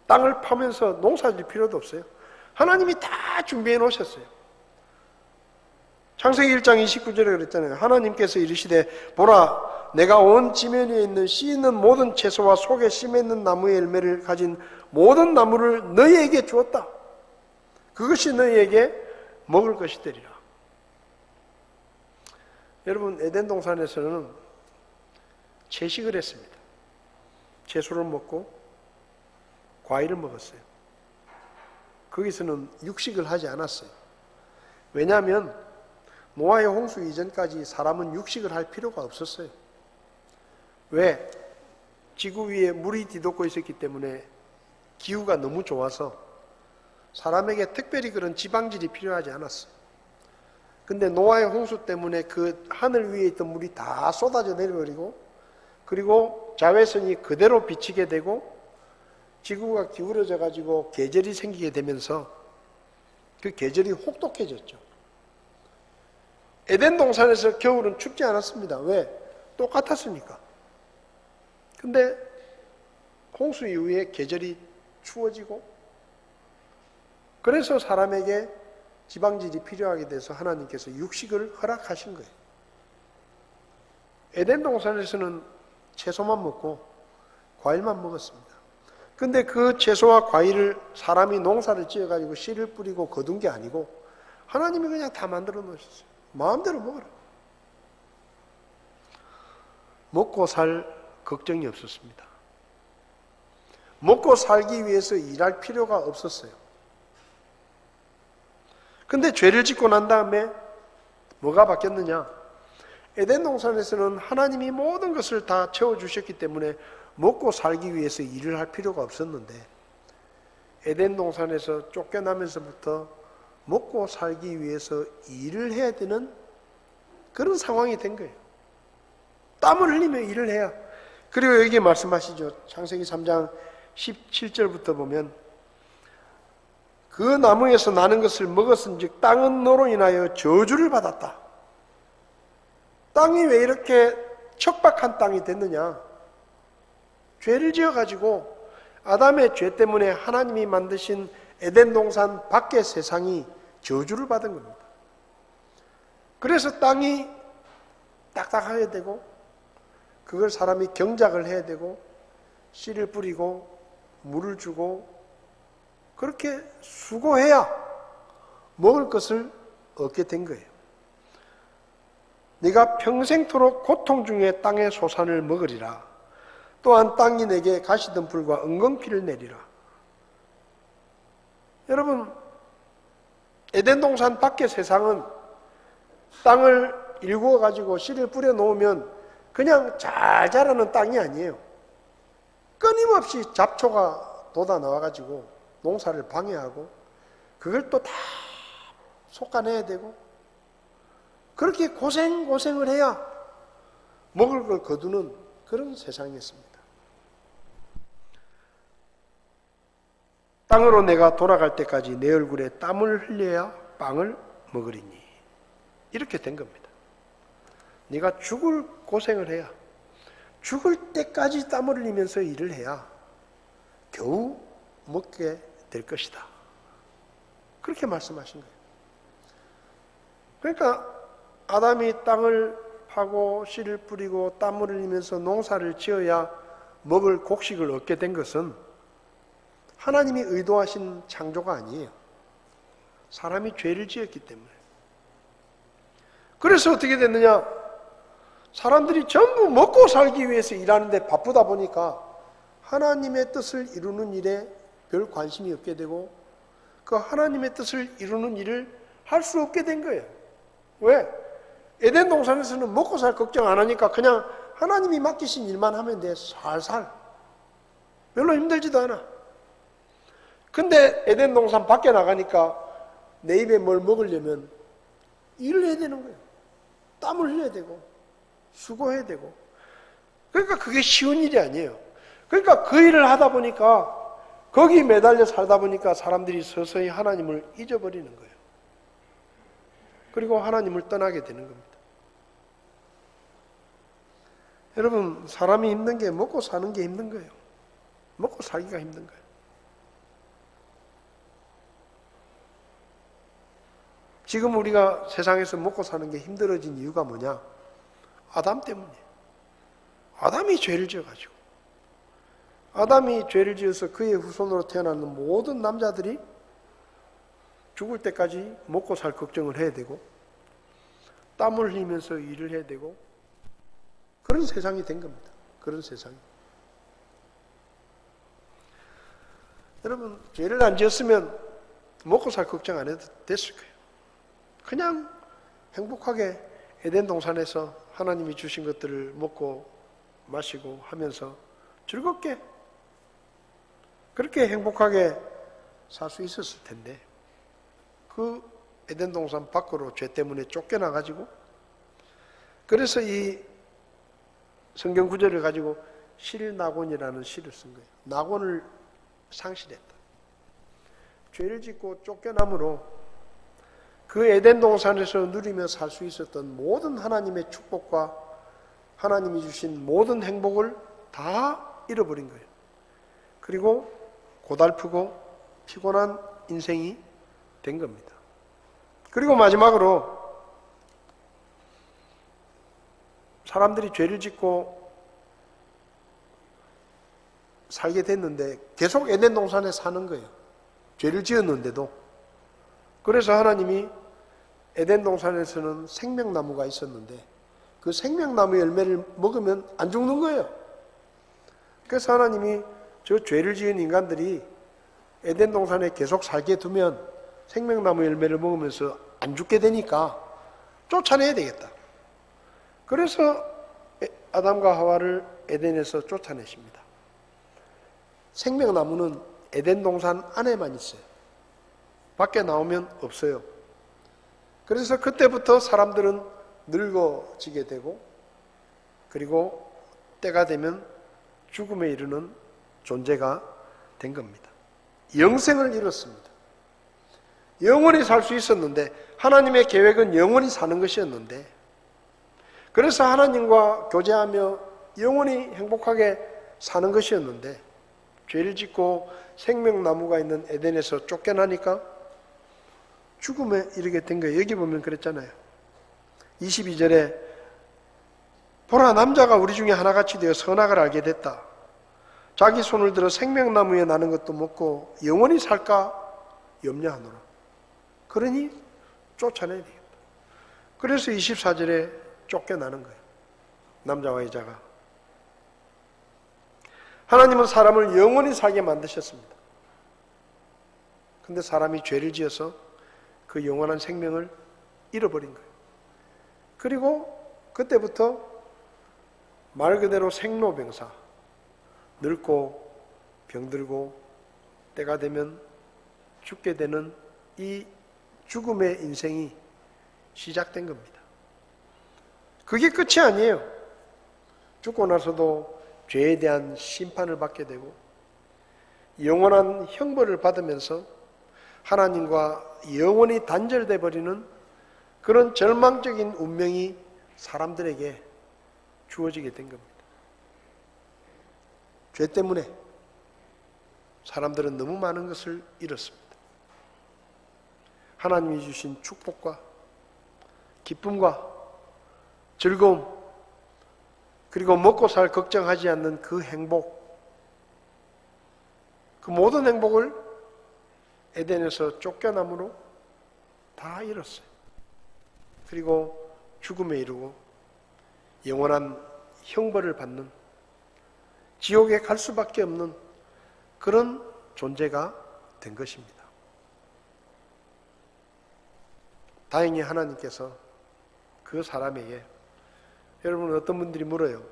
땅을 파면서 농사질 필요도 없어요. 하나님이 다 준비해 놓으셨어요. 창세기 1장 29절에 그랬잖아요. 하나님께서 이르시되 보라, 내가 온 지면 위에 있는 씨 있는 모든 채소와 속에 심 있는 나무의 열매를 가진 모든 나무를 너희에게 주었다. 그것이 너희에게 먹을 것이 되리라. 여러분, 에덴 동산에서는 채식을 했습니다. 채소를 먹고 과일을 먹었어요. 거기서는 육식을 하지 않았어요. 왜냐하면 노아의 홍수 이전까지 사람은 육식을 할 필요가 없었어요. 왜? 지구 위에 물이 뒤덮고 있었기 때문에 기후가 너무 좋아서 사람에게 특별히 그런 지방질이 필요하지 않았어요. 근데 노아의 홍수 때문에 그 하늘 위에 있던 물이 다 쏟아져 내려버리고, 그리고 자외선이 그대로 비치게 되고 지구가 기울어져 가지고 계절이 생기게 되면서 그 계절이 혹독해졌죠. 에덴 동산에서 겨울은 춥지 않았습니다. 왜? 똑같았으니까. 근데 홍수 이후에 계절이 추워지고, 그래서 사람에게 지방질이 필요하게 돼서 하나님께서 육식을 허락하신 거예요. 에덴 동산에서는 채소만 먹고 과일만 먹었습니다. 근데 그 채소와 과일을 사람이 농사를 지어가지고 씨를 뿌리고 거둔 게 아니고 하나님이 그냥 다 만들어 놓으셨어요. 마음대로 먹어라. 먹고 살 걱정이 없었습니다. 먹고 살기 위해서 일할 필요가 없었어요. 근데 죄를 짓고 난 다음에 뭐가 바뀌었느냐? 에덴 동산에서는 하나님이 모든 것을 다 채워주셨기 때문에 먹고 살기 위해서 일을 할 필요가 없었는데, 에덴 동산에서 쫓겨나면서부터 먹고 살기 위해서 일을 해야 되는 그런 상황이 된 거예요. 땀을 흘리며 일을 해야. 그리고 여기 말씀하시죠. 창세기 3장 17절부터 보면 그 나무에서 나는 것을 먹었은즉 땅은 너로 인하여 저주를 받았다. 땅이 왜 이렇게 척박한 땅이 됐느냐? 죄를 지어가지고 아담의 죄 때문에 하나님이 만드신 에덴 동산 밖의 세상이 저주를 받은 겁니다. 그래서 땅이 딱딱해야 되고, 그걸 사람이 경작을 해야 되고, 씨를 뿌리고 물을 주고 그렇게 수고해야 먹을 것을 얻게 된 거예요. 네가 평생토록 고통 중에 땅의 소산을 먹으리라. 또한 땅이 내게 가시덤불과 엉겅퀴를 내리라. 여러분, 에덴 동산 밖의 세상은 땅을 일구어 가지고 씨를 뿌려 놓으면 그냥 잘 자라는 땅이 아니에요. 끊임없이 잡초가 돋아 나와 가지고 농사를 방해하고 그걸 또 다 솎아내야 되고 그렇게 고생을 해야 먹을 걸 거두는 그런 세상이었습니다. 땅으로 내가 돌아갈 때까지 내 얼굴에 땀을 흘려야 빵을 먹으리니 이렇게 된 겁니다. 네가 죽을 고생을 해야 죽을 때까지 땀을 흘리면서 일을 해야 겨우 먹게 될 것이다. 그렇게 말씀하신 거예요. 그러니까 아담이 땅을 파고 씨를 뿌리고 땀을 흘리면서 농사를 지어야 먹을 곡식을 얻게 된 것은 하나님이 의도하신 창조가 아니에요. 사람이 죄를 지었기 때문에. 그래서 어떻게 됐느냐? 사람들이 전부 먹고 살기 위해서 일하는데 바쁘다 보니까 하나님의 뜻을 이루는 일에 별 관심이 없게 되고 그 하나님의 뜻을 이루는 일을 할 수 없게 된 거예요. 왜? 에덴 동산에서는 먹고 살 걱정 안 하니까 그냥 하나님이 맡기신 일만 하면 돼. 살살. 별로 힘들지도 않아. 근데 에덴 동산 밖에 나가니까 내 입에 뭘 먹으려면 일을 해야 되는 거예요. 땀을 흘려야 되고 수고해야 되고. 그러니까 그게 쉬운 일이 아니에요. 그러니까 그 일을 하다 보니까 거기 매달려 살다 보니까 사람들이 서서히 하나님을 잊어버리는 거예요. 그리고 하나님을 떠나게 되는 겁니다. 여러분, 사람이 힘든 게 먹고 사는 게 힘든 거예요. 먹고 살기가 힘든 거예요. 지금 우리가 세상에서 먹고 사는 게 힘들어진 이유가 뭐냐? 아담 때문이에요. 아담이 죄를 지어가지고. 아담이 죄를 지어서 그의 후손으로 태어나는 모든 남자들이 죽을 때까지 먹고 살 걱정을 해야 되고 땀을 흘리면서 일을 해야 되고 그런 세상이 된 겁니다. 그런 세상이. 여러분, 죄를 안 지었으면 먹고 살 걱정 안 해도 됐을 거예요. 그냥 행복하게 에덴 동산에서 하나님이 주신 것들을 먹고 마시고 하면서 즐겁게 그렇게 행복하게 살 수 있었을 텐데 그 에덴 동산 밖으로 죄 때문에 쫓겨나가지고 그래서 이 성경 구절을 가지고 실낙원이라는 시를 쓴 거예요. 낙원을 상실했다. 죄를 짓고 쫓겨남으로 그 에덴 동산에서 누리며 살 수 있었던 모든 하나님의 축복과 하나님이 주신 모든 행복을 다 잃어버린 거예요. 그리고 고달프고 피곤한 인생이 된 겁니다. 그리고 마지막으로 사람들이 죄를 짓고 살게 됐는데 계속 에덴 동산에 사는 거예요. 죄를 지었는데도. 그래서 하나님이 에덴 동산에서는 생명나무가 있었는데 그 생명나무 열매를 먹으면 안 죽는 거예요. 그래서 하나님이 저 죄를 지은 인간들이 에덴 동산에 계속 살게 두면 생명나무 열매를 먹으면서 안 죽게 되니까 쫓아내야 되겠다. 그래서 아담과 하와를 에덴에서 쫓아내십니다. 생명나무는 에덴 동산 안에만 있어요. 밖에 나오면 없어요. 그래서 그때부터 사람들은 늙어지게 되고 그리고 때가 되면 죽음에 이르는 존재가 된 겁니다. 영생을 잃었습니다. 영원히 살 수 있었는데 하나님의 계획은 영원히 사는 것이었는데 그래서 하나님과 교제하며 영원히 행복하게 사는 것이었는데 죄를 짓고 생명나무가 있는 에덴에서 쫓겨나니까 죽음에 이르게 된 거예요. 여기 보면 그랬잖아요. 22절에 보라 남자가 우리 중에 하나같이 되어 선악을 알게 됐다. 자기 손을 들어 생명나무에 나는 것도 먹고 영원히 살까 염려하노라. 그러니 쫓아내야 되겠다. 그래서 24절에 쫓겨나는 거예요. 남자와 여자가. 하나님은 사람을 영원히 살게 만드셨습니다. 근데 사람이 죄를 지어서 그 영원한 생명을 잃어버린 거예요. 그리고 그때부터 말 그대로 생로병사, 늙고 병들고 때가 되면 죽게 되는 이 죽음의 인생이 시작된 겁니다. 그게 끝이 아니에요. 죽고 나서도 죄에 대한 심판을 받게 되고 영원한 형벌을 받으면서 하나님과 영원히 단절돼 버리는 그런 절망적인 운명이 사람들에게 주어지게 된 겁니다. 죄 때문에 사람들은 너무 많은 것을 잃었습니다. 하나님이 주신 축복과 기쁨과 즐거움, 그리고 먹고 살 걱정하지 않는 그 행복, 그 모든 행복을 에덴에서 쫓겨남으로 다 잃었어요. 그리고 죽음에 이르고 영원한 형벌을 받는, 지옥에 갈 수밖에 없는 그런 존재가 된 것입니다. 다행히 하나님께서 그 사람에게, 여러분 어떤 분들이 물어요.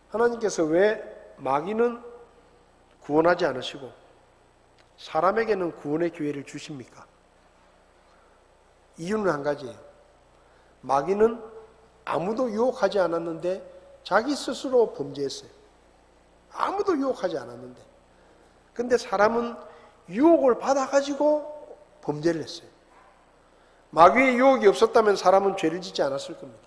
하나님께서 왜 마귀는 구원하지 않으시고 사람에게는 구원의 기회를 주십니까? 이유는 한 가지예요. 마귀는 아무도 유혹하지 않았는데 자기 스스로 범죄했어요. 아무도 유혹하지 않았는데. 근데 사람은 유혹을 받아가지고 범죄를 했어요. 마귀의 유혹이 없었다면 사람은 죄를 짓지 않았을 겁니다.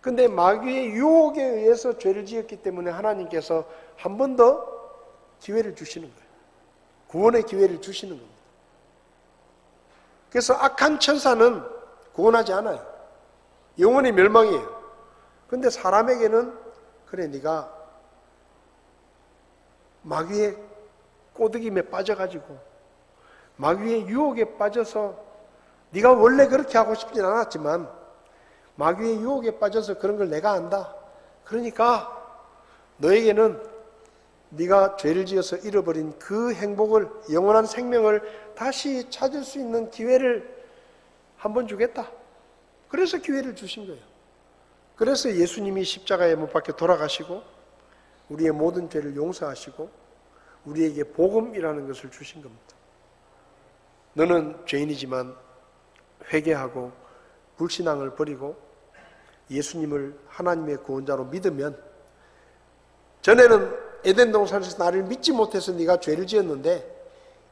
근데 마귀의 유혹에 의해서 죄를 지었기 때문에 하나님께서 한 번 더 기회를 주시는 거예요. 구원의 기회를 주시는 겁니다. 그래서 악한 천사는 구원하지 않아요. 영원히 멸망이에요. 근데 사람에게는 그래, 네가 마귀의 꼬드김에 빠져가지고 마귀의 유혹에 빠져서 네가 원래 그렇게 하고 싶진 않았지만 마귀의 유혹에 빠져서 그런 걸 내가 안다. 그러니까 너에게는 네가 죄를 지어서 잃어버린 그 행복을, 영원한 생명을 다시 찾을 수 있는 기회를 한번 주겠다. 그래서 기회를 주신 거예요. 그래서 예수님이 십자가에 못 박혀 돌아가시고 우리의 모든 죄를 용서하시고 우리에게 복음이라는 것을 주신 겁니다. 너는 죄인이지만 회개하고 불신앙을 버리고 예수님을 하나님의 구원자로 믿으면, 전에는 에덴 동산에서 나를 믿지 못해서 네가 죄를 지었는데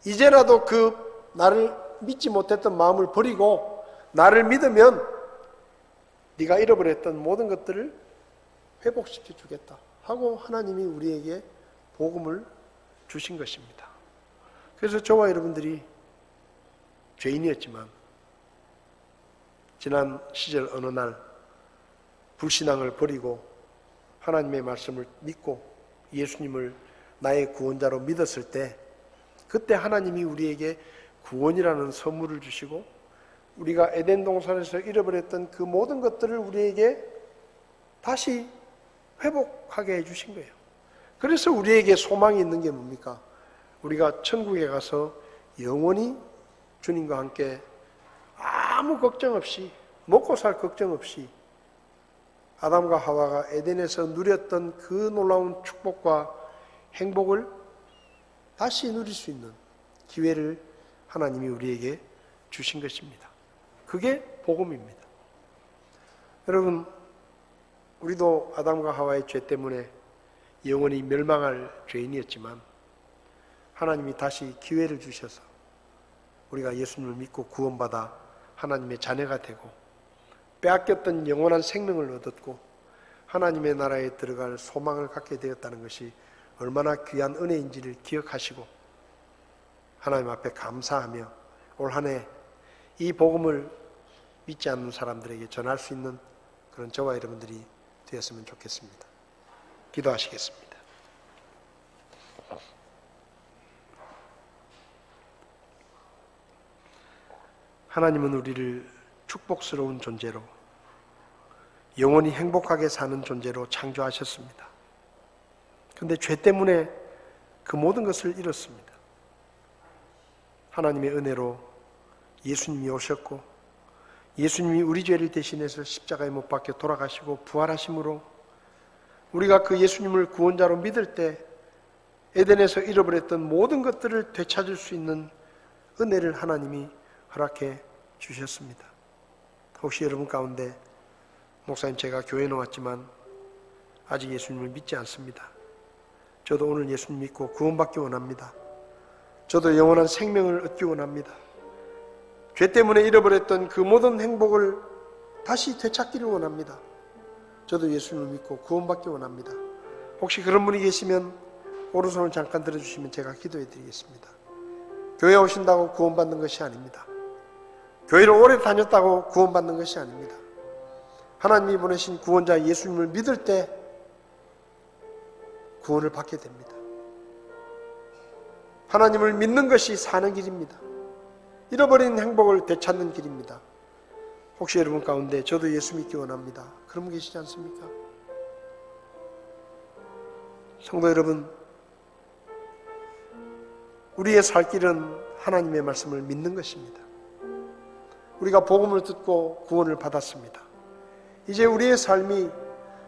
이제라도 그 나를 믿지 못했던 마음을 버리고 나를 믿으면 네가 잃어버렸던 모든 것들을 회복시켜 주겠다 하고 하나님이 우리에게 복음을 주신 것입니다. 그래서 저와 여러분들이 죄인이었지만 지난 시절 어느 날 불신앙을 버리고 하나님의 말씀을 믿고 예수님을 나의 구원자로 믿었을 때, 그때 하나님이 우리에게 구원이라는 선물을 주시고 우리가 에덴 동산에서 잃어버렸던 그 모든 것들을 우리에게 다시 회복하게 해주신 거예요. 그래서 우리에게 소망이 있는 게 뭡니까? 우리가 천국에 가서 영원히 주님과 함께 아무 걱정 없이, 먹고 살 걱정 없이 아담과 하와가 에덴에서 누렸던 그 놀라운 축복과 행복을 다시 누릴 수 있는 기회를 하나님이 우리에게 주신 것입니다. 그게 복음입니다. 여러분, 우리도 아담과 하와의 죄 때문에 영원히 멸망할 죄인이었지만 하나님이 다시 기회를 주셔서 우리가 예수님을 믿고 구원받아 하나님의 자녀가 되고 빼앗겼던 영원한 생명을 얻었고 하나님의 나라에 들어갈 소망을 갖게 되었다는 것이 얼마나 귀한 은혜인지를 기억하시고 하나님 앞에 감사하며 올 한 해 이 복음을 믿지 않는 사람들에게 전할 수 있는 그런 저와 여러분들이 되었으면 좋겠습니다. 기도하시겠습니다. 하나님은 우리를 축복스러운 존재로, 영원히 행복하게 사는 존재로 창조하셨습니다. 그런데 죄 때문에 그 모든 것을 잃었습니다. 하나님의 은혜로 예수님이 오셨고 예수님이 우리 죄를 대신해서 십자가에 못 박혀 돌아가시고 부활하심으로 우리가 그 예수님을 구원자로 믿을 때 에덴에서 잃어버렸던 모든 것들을 되찾을 수 있는 은혜를 하나님이 허락해 주셨습니다. 혹시 여러분 가운데 목사님 제가 교회에 나왔지만 아직 예수님을 믿지 않습니다. 저도 오늘 예수님 믿고 구원받기 원합니다. 저도 영원한 생명을 얻기 원합니다. 죄 때문에 잃어버렸던 그 모든 행복을 다시 되찾기를 원합니다. 저도 예수님을 믿고 구원받기 원합니다. 혹시 그런 분이 계시면 오른손을 잠깐 들어주시면 제가 기도해 드리겠습니다. 교회 오신다고 구원받는 것이 아닙니다. 교회를 오래 다녔다고 구원받는 것이 아닙니다. 하나님이 보내신 구원자 예수님을 믿을 때 구원을 받게 됩니다. 하나님을 믿는 것이 사는 길입니다. 잃어버린 행복을 되찾는 길입니다. 혹시 여러분 가운데 저도 예수 믿기 원합니다. 그런 분 계시지 않습니까? 성도 여러분, 우리의 살 길은 하나님의 말씀을 믿는 것입니다. 우리가 복음을 듣고 구원을 받았습니다. 이제 우리의 삶이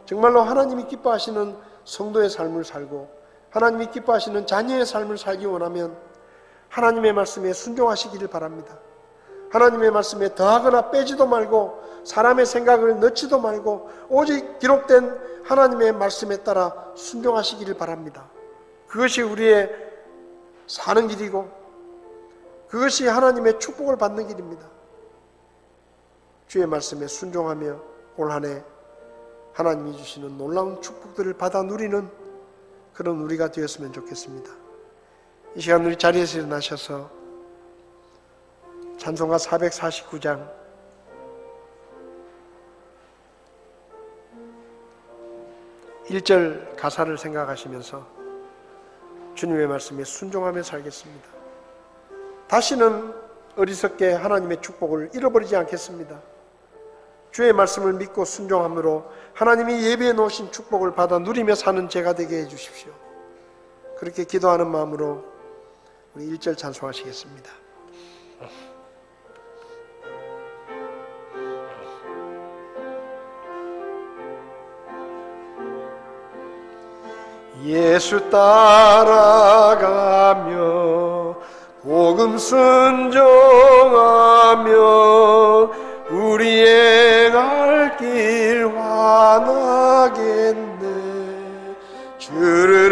정말로 하나님이 기뻐하시는 성도의 삶을 살고 하나님이 기뻐하시는 자녀의 삶을 살기 원하면 하나님의 말씀에 순종하시기를 바랍니다. 하나님의 말씀에 더하거나 빼지도 말고 사람의 생각을 넣지도 말고 오직 기록된 하나님의 말씀에 따라 순종하시기를 바랍니다. 그것이 우리의 사는 길이고 그것이 하나님의 축복을 받는 길입니다. 주의 말씀에 순종하며 올 한 해 하나님이 주시는 놀라운 축복들을 받아 누리는 그런 우리가 되었으면 좋겠습니다. 이 시간 우리 자리에서 일어나셔서 찬송가 449장 1절 가사를 생각하시면서 주님의 말씀에 순종하며 살겠습니다. 다시는 어리석게 하나님의 축복을 잃어버리지 않겠습니다. 주의 말씀을 믿고 순종함으로 하나님이 예비해 놓으신 축복을 받아 누리며 사는 제가 되게 해주십시오. 그렇게 기도하는 마음으로 우리 1절 찬송하시겠습니다. 예수 따라가며 복음 순종하며 우리의 갈 길 환하겠네. 주를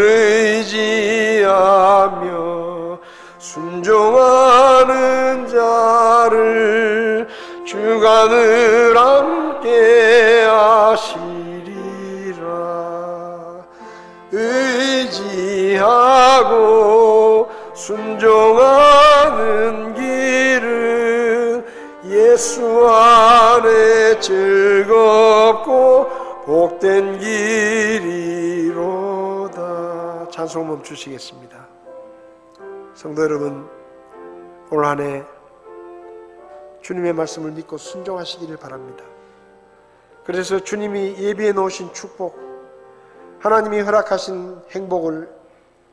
의지하며 순종하는 자를 주가 늘 함께 하시리라. 의지하고 순종하는 길은 예수 안에 즐겁고 복된 길이로다. 찬송 멈추시겠습니다. 성도 여러분, 올 한 해 주님의 말씀을 믿고 순종하시기를 바랍니다. 그래서 주님이 예비해 놓으신 축복, 하나님이 허락하신 행복을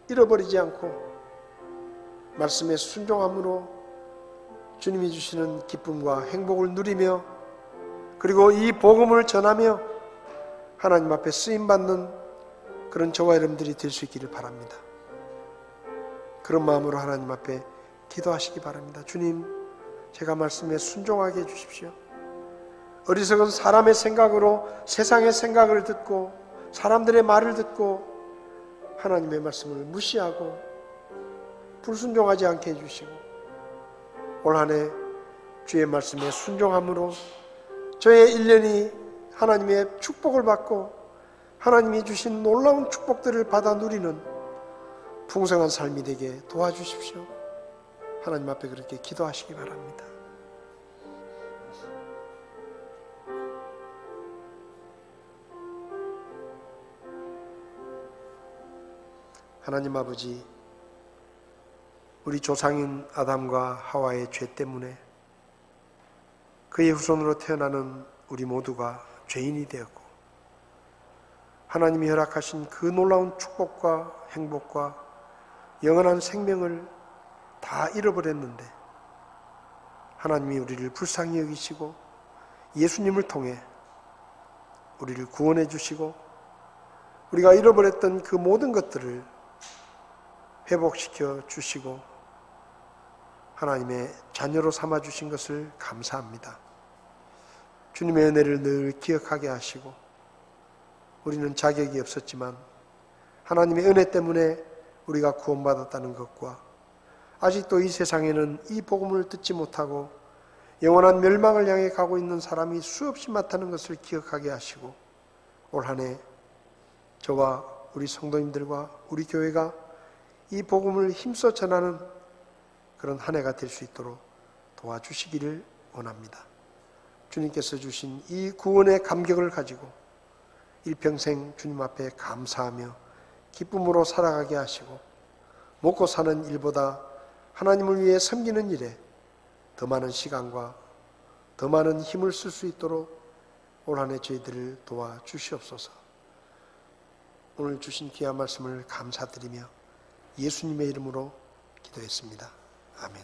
잃어버리지 않고 말씀에 순종함으로 주님이 주시는 기쁨과 행복을 누리며 그리고 이 복음을 전하며 하나님 앞에 쓰임받는 그런 저와 여러분들이 될 수 있기를 바랍니다. 그런 마음으로 하나님 앞에 기도하시기 바랍니다. 주님, 제가 말씀에 순종하게 해주십시오. 어리석은 사람의 생각으로 세상의 생각을 듣고 사람들의 말을 듣고 하나님의 말씀을 무시하고 불순종하지 않게 해주시고 올 한 해 주의 말씀에 순종함으로 저의 1년이 하나님의 축복을 받고 하나님이 주신 놀라운 축복들을 받아 누리는 풍성한 삶이 되게 도와주십시오. 하나님 앞에 그렇게 기도하시기 바랍니다. 하나님 아버지, 우리 조상인 아담과 하와의 죄 때문에 그의 후손으로 태어나는 우리 모두가 죄인이 되었고 하나님이 허락하신 그 놀라운 축복과 행복과 영원한 생명을 다 잃어버렸는데 하나님이 우리를 불쌍히 여기시고 예수님을 통해 우리를 구원해 주시고 우리가 잃어버렸던 그 모든 것들을 회복시켜 주시고 하나님의 자녀로 삼아 주신 것을 감사합니다. 주님의 은혜를 늘 기억하게 하시고 우리는 자격이 없었지만 하나님의 은혜 때문에 우리가 구원받았다는 것과 아직도 이 세상에는 이 복음을 듣지 못하고 영원한 멸망을 향해 가고 있는 사람이 수없이 많다는 것을 기억하게 하시고 올 한 해 저와 우리 성도님들과 우리 교회가 이 복음을 힘써 전하는 그런 한 해가 될 수 있도록 도와주시기를 원합니다. 주님께서 주신 이 구원의 감격을 가지고 일평생 주님 앞에 감사하며 기쁨으로 살아가게 하시고 먹고 사는 일보다 하나님을 위해 섬기는 일에 더 많은 시간과 더 많은 힘을 쓸 수 있도록 올 한 해 저희들을 도와주시옵소서. 오늘 주신 귀한 말씀을 감사드리며 예수님의 이름으로 기도했습니다. 아멘.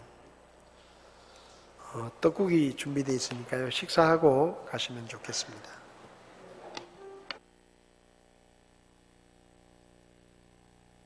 떡국이 준비되어 있으니까요. 식사하고 가시면 좋겠습니다.